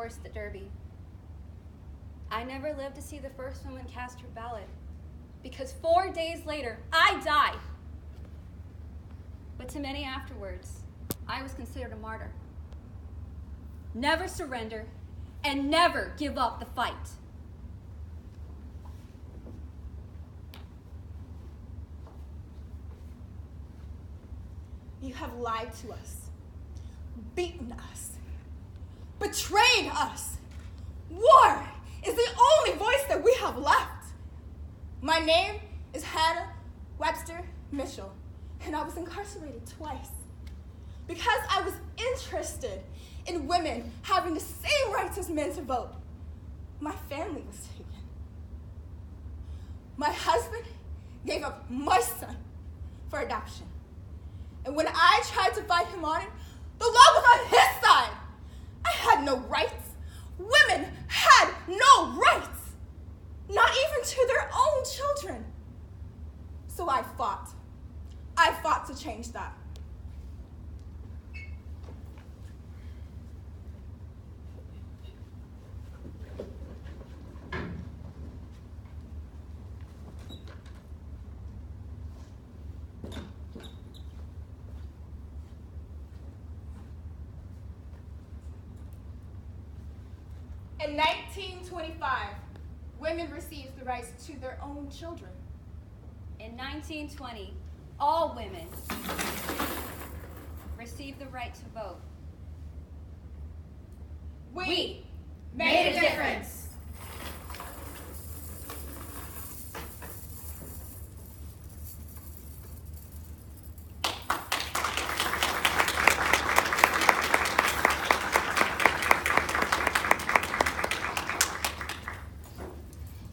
horse at the Derby. I never lived to see the first woman cast her ballot, because 4 days later, I died. But to many afterwards, I was considered a martyr. Never surrender, and never give up the fight. You have lied to us, beaten us, betrayed us. War is the only voice that we have left. My name is Hannah Webster Mitchell, and I was incarcerated twice because I was interested in women having the same rights as men to vote. My family was taken. My husband gave up my son for adoption. And when I tried to fight him on it, the law was on his side. I had no rights. Women had no rights, not even to their own children. So I fought. I fought to change that. In 1925, women received the rights to their own children. In 1920, all women received the right to vote. We made a difference.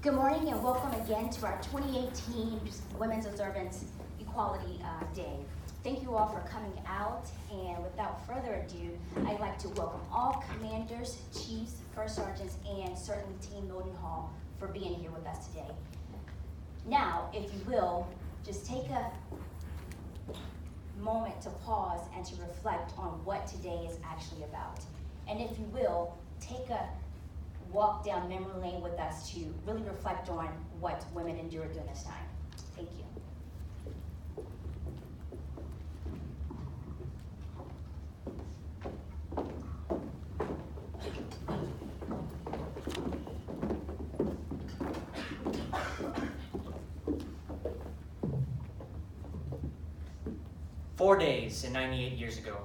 Good morning and welcome again to our 2018 Women's Observance Equality Day. Thank you all for coming out, and without further ado, I'd like to welcome all commanders, chiefs, first sergeants, and certainly Team Mildenhall for being here with us today. Now, if you will, just take a moment to pause and to reflect on what today is actually about. And if you will, take a walk down memory lane with us to really reflect on what women endured during this time. Thank you. "4 days and 98 years ago,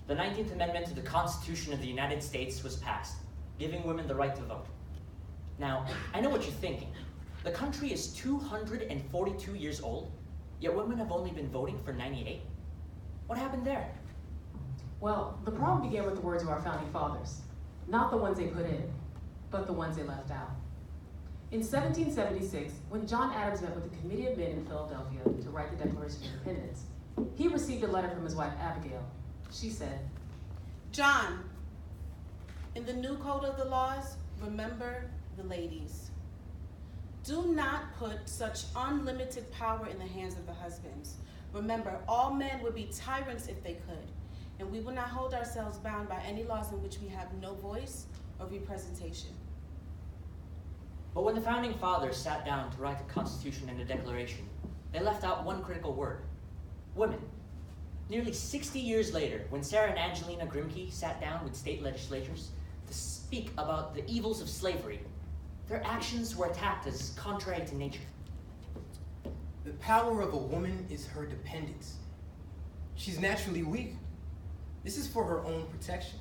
the 19th Amendment to the Constitution of the United States was passed, giving women the right to vote. Now, I know what you're thinking. The country is 242 years old, yet women have only been voting for 98? What happened there? Well, the problem began with the words of our founding fathers. Not the ones they put in, but the ones they left out. In 1776, when John Adams met with the Committee of Men in Philadelphia to write the Declaration of Independence, he received a letter from his wife, Abigail. She said, "John, in the new code of the laws, remember the ladies. Do not put such unlimited power in the hands of the husbands. Remember, all men would be tyrants if they could, and we will not hold ourselves bound by any laws in which we have no voice or representation." But when the founding fathers sat down to write the Constitution and the Declaration, they left out one critical word: women. Nearly 60 years later, when Sarah and Angelina Grimke sat down with state legislatures to speak about the evils of slavery, their actions were attacked as contrary to nature. The power of a woman is her dependence. She's naturally weak. This is for her own protection.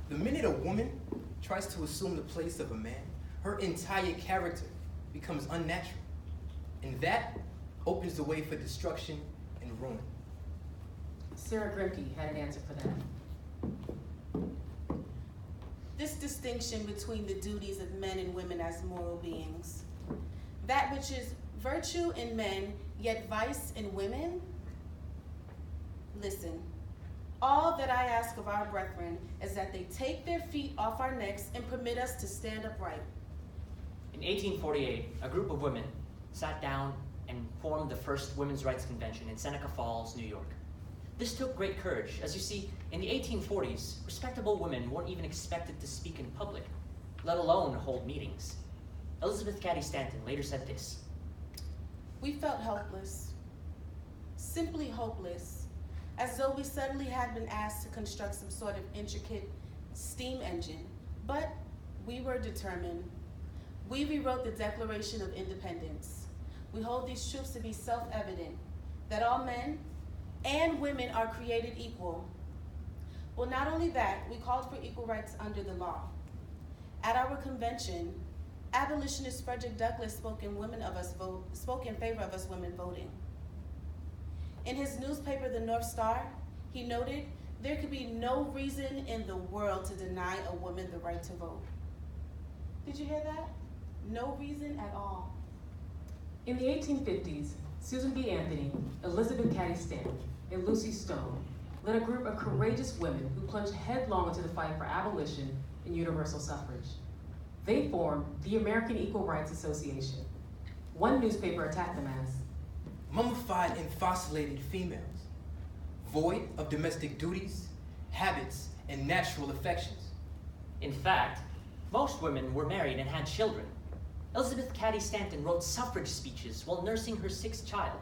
The minute a woman tries to assume the place of a man, her entire character becomes unnatural. And that opens the way for destruction and ruin. Sarah Grimke had an answer for that. This distinction between the duties of men and women as moral beings, that which is virtue in men, yet vice in women? Listen, all that I ask of our brethren is that they take their feet off our necks and permit us to stand upright. In 1848, a group of women sat down and formed the first Women's Rights Convention in Seneca Falls, New York. This took great courage, as you see, in the 1840s, respectable women weren't even expected to speak in public, let alone hold meetings. Elizabeth Cady Stanton later said this: We felt helpless, simply hopeless, as though we suddenly had been asked to construct some sort of intricate steam engine. But we were determined. We rewrote the Declaration of Independence. We hold these truths to be self-evident, that all men and women are created equal. Well, not only that, we called for equal rights under the law. At our convention, abolitionist Frederick Douglass spoke in favor of us women voting. In his newspaper, The North Star, he noted there could be no reason in the world to deny a woman the right to vote. Did you hear that? No reason at all. In the 1850s, Susan B. Anthony, Elizabeth Cady Stanton, and Lucy Stone led a group of courageous women who plunged headlong into the fight for abolition and universal suffrage. They formed the American Equal Rights Association. One newspaper attacked them as mummified and fossilated females, void of domestic duties, habits, and natural affections. In fact, most women were married and had children. Elizabeth Cady Stanton wrote suffrage speeches while nursing her sixth child,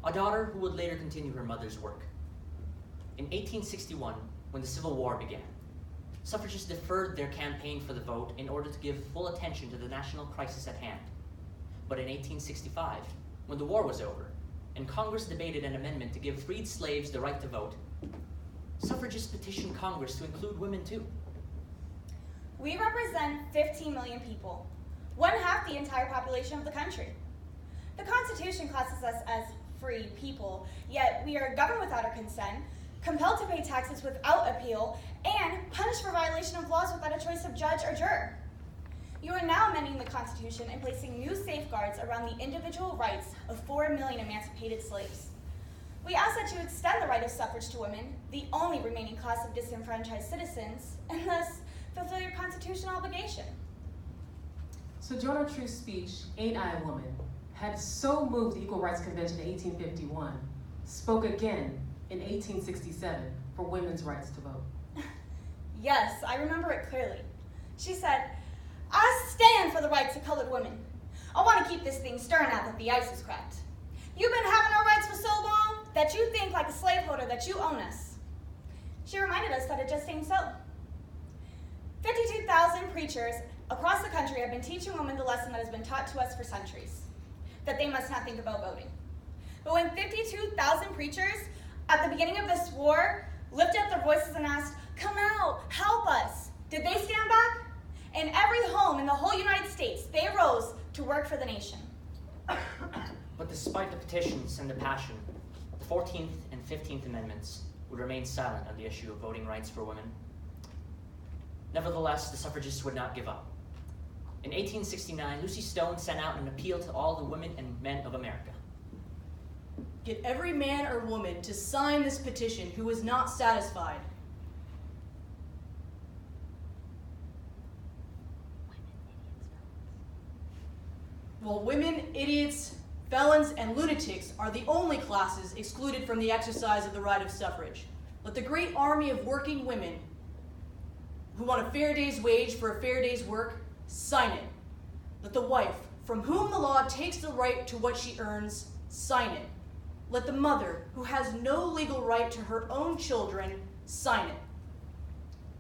a daughter who would later continue her mother's work. In 1861, when the Civil War began, suffragists deferred their campaign for the vote in order to give full attention to the national crisis at hand. But in 1865, when the war was over, and Congress debated an amendment to give freed slaves the right to vote, suffragists petitioned Congress to include women too. We represent 15 million people, 1/2 the entire population of the country. The Constitution classes us as free people, yet we are governed without our consent, compelled to pay taxes without appeal, and punished for violation of laws without a choice of judge or juror. You are now amending the Constitution and placing new safeguards around the individual rights of 4 million emancipated slaves. We ask that you extend the right of suffrage to women, the only remaining class of disenfranchised citizens, and thus fulfill your constitutional obligation. Sojourner Truth's speech, Ain't I a Woman, had so moved the Equal Rights Convention in 1851, spoke again in 1867 for women's rights to vote. Yes, I remember it clearly. She said, I stand for the rights of colored women. I want to keep this thing stirring now that the ice is cracked. You've been having our rights for so long that you think like a slaveholder that you own us. She reminded us that it just ain't so. 52,000 preachers across the country have been teaching women the lesson that has been taught to us for centuries, that they must not think about voting. But when 52,000 preachers at the beginning of this war lifted up their voices and asked, come out, help us, did they stand back? In every home in the whole United States, they arose to work for the nation. But despite the petitions and the passion, the 14th and 15th Amendments would remain silent on the issue of voting rights for women. Nevertheless, the suffragists would not give up. In 1869, Lucy Stone sent out an appeal to all the women and men of America. Get every man or woman to sign this petition who is not satisfied. Well, women, idiots, felons, and lunatics are the only classes excluded from the exercise of the right of suffrage. Let the great army of working women who want a fair day's wage for a fair day's work sign it. Let the wife, from whom the law takes the right to what she earns, sign it. Let the mother, who has no legal right to her own children, sign it.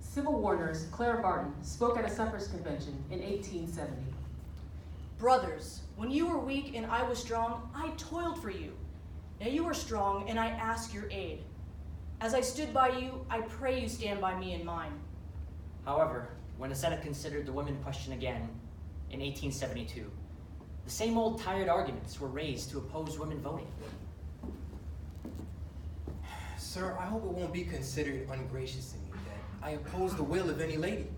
Civil War nurse Clara Barton spoke at a suffrage convention in 1870. Brothers, when you were weak and I was strong, I toiled for you. Now you are strong and I ask your aid. As I stood by you, I pray you stand by me and mine. However, when the Senate considered the women question again in 1872, the same old tired arguments were raised to oppose women voting. Sir, I hope it won't be considered ungracious in me that I oppose the will of any lady.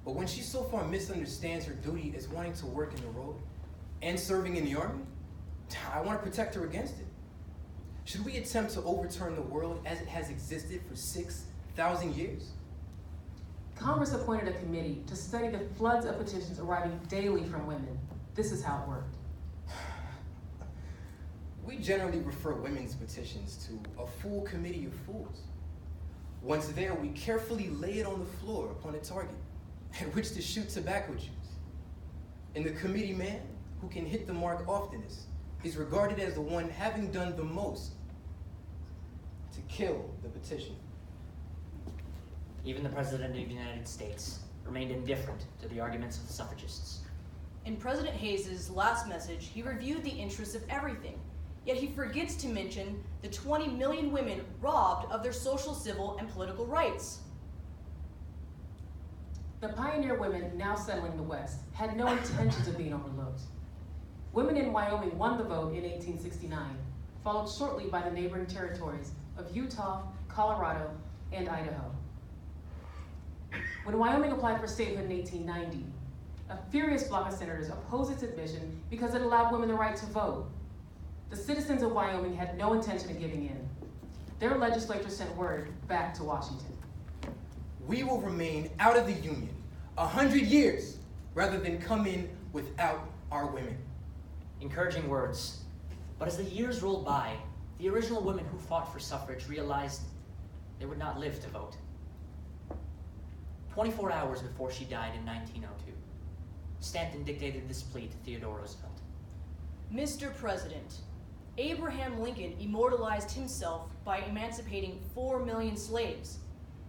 But when she so far misunderstands her duty as wanting to work in the road and serving in the army, I want to protect her against it. Should we attempt to overturn the world as it has existed for 6,000 years? Congress appointed a committee to study the floods of petitions arriving daily from women. This is how it worked. We generally refer women's petitions to a full committee of fools. Once there, we carefully lay it on the floor upon a target at which to shoot tobacco juice. And the committee man who can hit the mark oftenest is regarded as the one having done the most to kill the petition. Even the President of the United States remained indifferent to the arguments of the suffragists. In President Hayes' last message, he reviewed the interests of everything, yet he forgets to mention the 20 million women robbed of their social, civil, and political rights. The pioneer women now settling the West had no intentions of being overlooked. Women in Wyoming won the vote in 1869, followed shortly by the neighboring territories of Utah, Colorado, and Idaho. When Wyoming applied for statehood in 1890, a furious bloc of senators opposed its admission because it allowed women the right to vote. The citizens of Wyoming had no intention of giving in. Their legislature sent word back to Washington. We will remain out of the Union 100 years rather than come in without our women. Encouraging words, but as the years rolled by, the original women who fought for suffrage realized they would not live to vote. 24 hours before she died in 1902, Stanton dictated this plea to Theodore Roosevelt. Mr. President, Abraham Lincoln immortalized himself by emancipating 4 million slaves.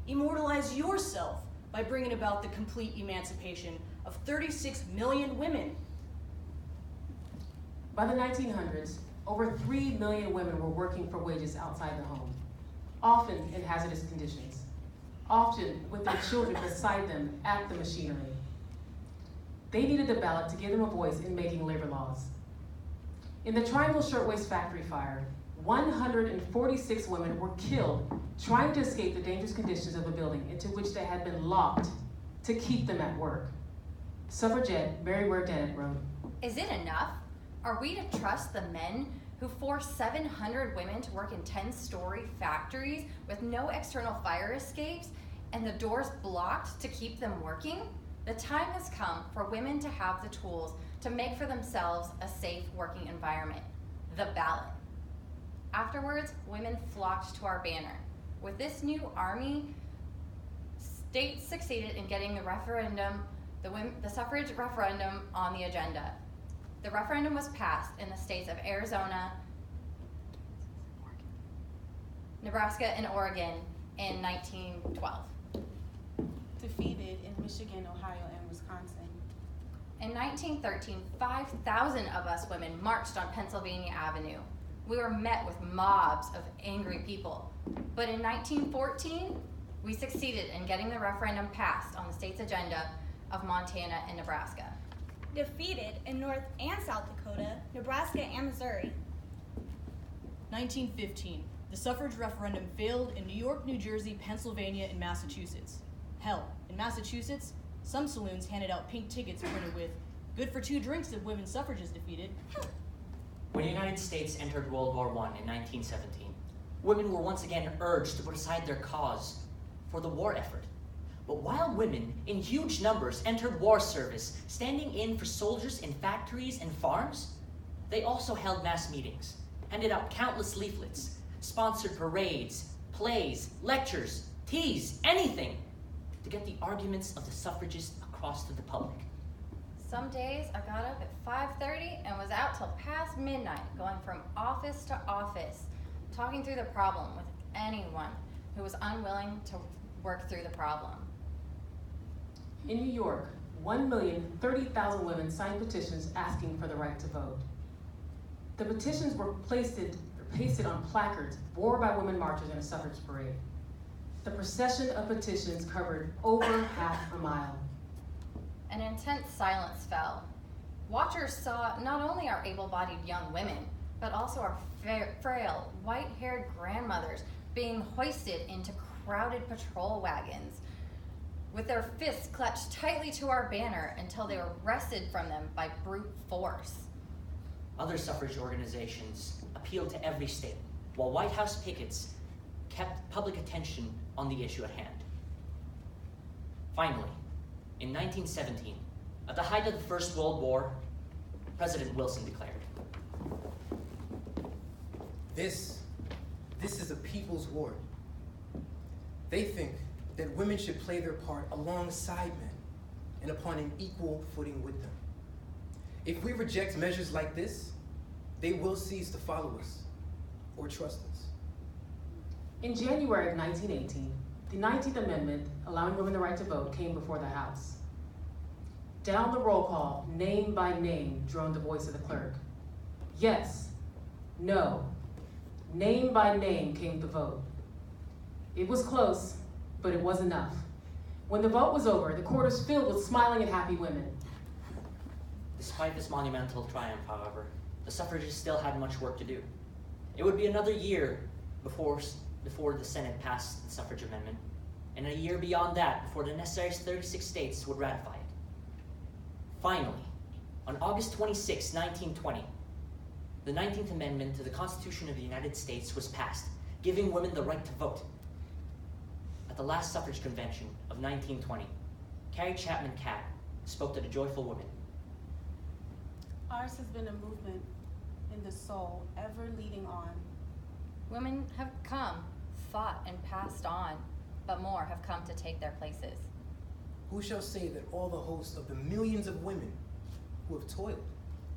Immortalize yourself by bringing about the complete emancipation of 36 million women. By the 1900s, over 3 million women were working for wages outside the home, often in hazardous conditions, often with their children beside them at the machinery. They needed the ballot to give them a voice in making labor laws. In the Triangle Shirtwaist Factory fire, 146 women were killed trying to escape the dangerous conditions of a building into which they had been locked to keep them at work. Suffragette Mary Ware Dennett wrote, "Is it enough? Are we to trust the men who forced 700 women to work in 10-story factories with no external fire escapes and the doors blocked to keep them working? The time has come for women to have the tools to make for themselves a safe working environment, the ballot." Afterwards, women flocked to our banner. With this new army, states succeeded in getting the referendum, the suffrage referendum on the agenda. The referendum was passed in the states of Arizona, Nebraska, and Oregon in 1912. Defeated in Michigan, Ohio, and Wisconsin. In 1913, 5,000 of us women marched on Pennsylvania Avenue. We were met with mobs of angry people. But in 1914, we succeeded in getting the referendum passed on the state's agenda of Montana and Nebraska. Defeated in North and South Dakota, Nebraska, and Missouri. 1915, the suffrage referendum failed in New York, New Jersey, Pennsylvania, and Massachusetts. Hell, in Massachusetts, some saloons handed out pink tickets printed with, "Good for 2 drinks if women's suffrage is defeated." When the United States entered World War I in 1917, women were once again urged to put aside their cause for the war effort. But while women in huge numbers entered war service, standing in for soldiers in factories and farms, they also held mass meetings, handed out countless leaflets, sponsored parades, plays, lectures, teas, anything to get the arguments of the suffragists across to the public. Some days I got up at 5:30 and was out till past midnight, going from office to office, talking through the problem with anyone who was unwilling to work through the problem. In New York, 1,030,000 women signed petitions asking for the right to vote. The petitions were pasted on placards borne by women marchers in a suffrage parade. The procession of petitions covered over half a mile. An intense silence fell. Watchers saw not only our able-bodied young women, but also our frail, white-haired grandmothers being hoisted into crowded patrol wagons, with their fists clutched tightly to our banner until they were wrested from them by brute force. Other suffrage organizations appealed to every state, while White House pickets kept public attention on the issue at hand. Finally, in 1917, at the height of the First World War, President Wilson declared, This is a people's war. They think that women should play their part alongside men and upon an equal footing with them. If we reject measures like this, they will cease to follow us or trust us. In January of 1918, the 19th Amendment, allowing women the right to vote, came before the House. Down the roll call, name by name, droned the voice of the clerk. Yes, no, name by name came the vote. It was close, but it was enough. When the vote was over, the court was filled with smiling and happy women. Despite this monumental triumph, however, the suffragists still had much work to do. It would be another year before the Senate passed the suffrage amendment, and a year beyond that before the necessary 36 states would ratify it. Finally, on August 26, 1920, the 19th Amendment to the Constitution of the United States was passed, giving women the right to vote. At the last suffrage convention of 1920, Carrie Chapman Catt spoke to the joyful women. Ours has been a movement in the soul, ever leading on. Women have come, fought, and passed on, but more have come to take their places. Who shall say that all the hosts of the millions of women who have toiled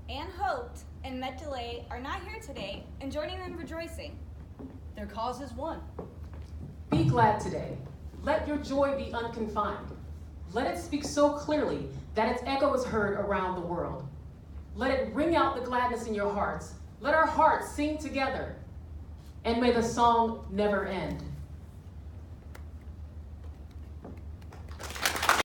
and hoped and met delay are not here today, and joining them rejoicing? Their cause is one. Be glad today. Let your joy be unconfined. Let it speak so clearly that its echo is heard around the world. Let it ring out the gladness in your hearts. Let our hearts sing together. And may the song never end.